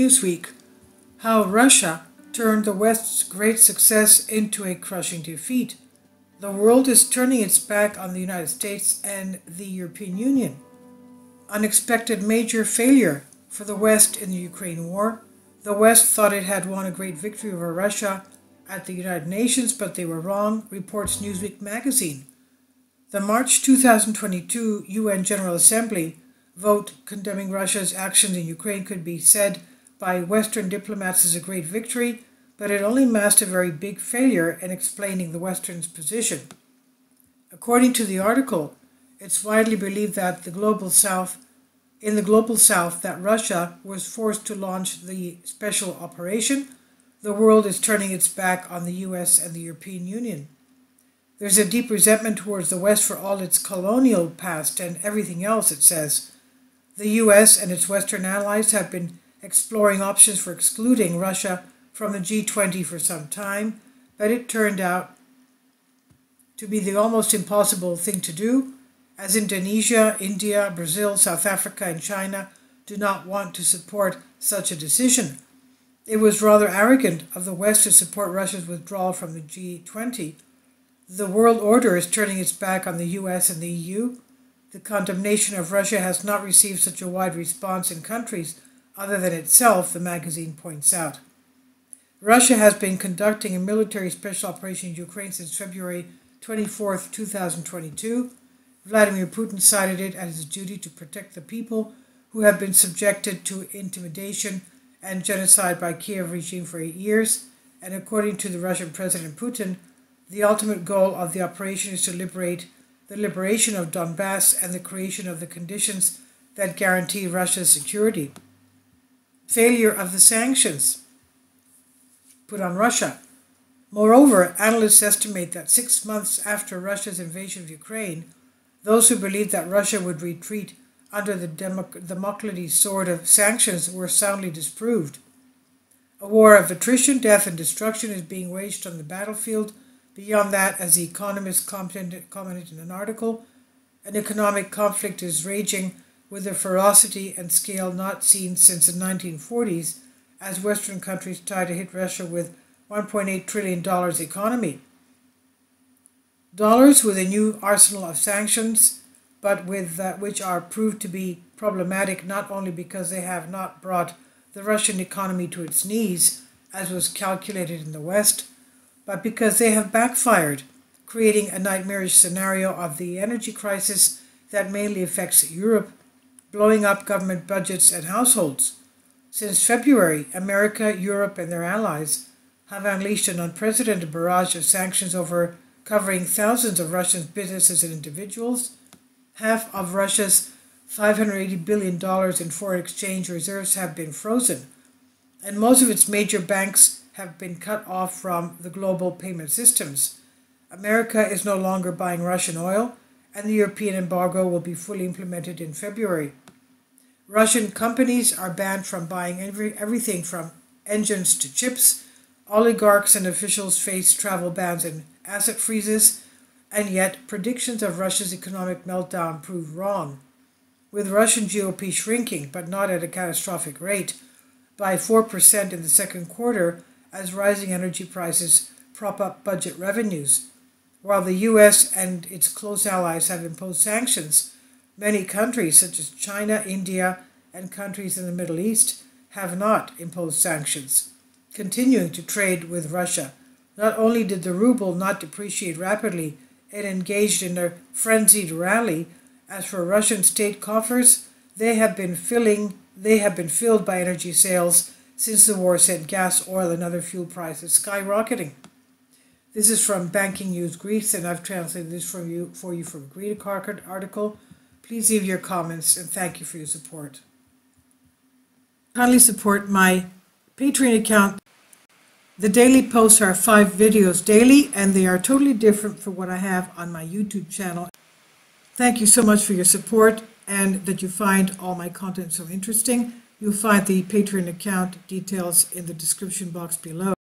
Newsweek, how Russia turned the West's great success into a crushing defeat. The world is turning its back on the United States and the European Union. Unexpected major failure for the West in the Ukraine war. The West thought it had won a great victory over Russia at the United Nations, but they were wrong, reports Newsweek magazine. The March 2022 UN General Assembly vote condemning Russia's actions in Ukraine could be said by Western diplomats as a great victory, but it only masked a very big failure in explaining the Western's position. According to the article, it's widely believed that in the global South, that Russia was forced to launch the special operation. The world is turning its back on the US and the European Union. There's a deep resentment towards the West for all its colonial past and everything else, it says. The US and its Western allies have been exploring options for excluding Russia from the G20 for some time, but it turned out to be the almost impossible thing to do, as Indonesia, India, Brazil, South Africa, and China do not want to support such a decision. It was rather arrogant of the West to support Russia's withdrawal from the G20. The world order is turning its back on the US and the EU. The condemnation of Russia has not received such a wide response in countries other than itself, the magazine points out. Russia has been conducting a military special operation in Ukraine since February 24, 2022. Vladimir Putin cited it as his duty to protect the people who have been subjected to intimidation and genocide by Kiev regime for 8 years, and according to the Russian President Putin, the ultimate goal of the operation is to liberate the liberation of Donbass and the creation of the conditions that guarantee Russia's security. Failure of the sanctions put on Russia. Moreover, analysts estimate that 6 months after Russia's invasion of Ukraine, those who believed that Russia would retreat under the Damocles sword of sanctions were soundly disproved. A war of attrition, death, and destruction is being waged on the battlefield. Beyond that, as The Economist commented in an article, an economic conflict is raging with a ferocity and scale not seen since the 1940s, as Western countries try to hit Russia with $1.8 trillion economy. Dollars with a new arsenal of sanctions, but with which are proved to be problematic not only because they have not brought the Russian economy to its knees, as was calculated in the West, but because they have backfired, creating a nightmarish scenario of the energy crisis that mainly affects Europe, blowing up government budgets and households. Since February, America, Europe, and their allies have unleashed an unprecedented barrage of sanctions covering thousands of Russian businesses and individuals. Half of Russia's $580 billion in foreign exchange reserves have been frozen, and most of its major banks have been cut off from the global payment systems. America is no longer buying Russian oil, and the European embargo will be fully implemented in February. Russian companies are banned from buying everything from engines to chips. Oligarchs and officials face travel bans and asset freezes, and yet predictions of Russia's economic meltdown proved wrong, with Russian GOP shrinking, but not at a catastrophic rate, by 4% in the second quarter as rising energy prices prop up budget revenues. While the US and its close allies have imposed sanctions, many countries such as China, India, and countries in the Middle East have not imposed sanctions, continuing to trade with Russia. Not only did the ruble not depreciate rapidly, it engaged in a frenzied rally. As for Russian state coffers, they have been filled by energy sales since the war sent gas, oil, and other fuel prices skyrocketing. This is from Banking News Greece, and I've translated this for you from a Greek article. Please leave your comments, and thank you for your support. Kindly support my Patreon account. The daily posts are 5 videos daily, and they are totally different from what I have on my YouTube channel. Thank you so much for your support, and that you find all my content so interesting. You'll find the Patreon account details in the description box below.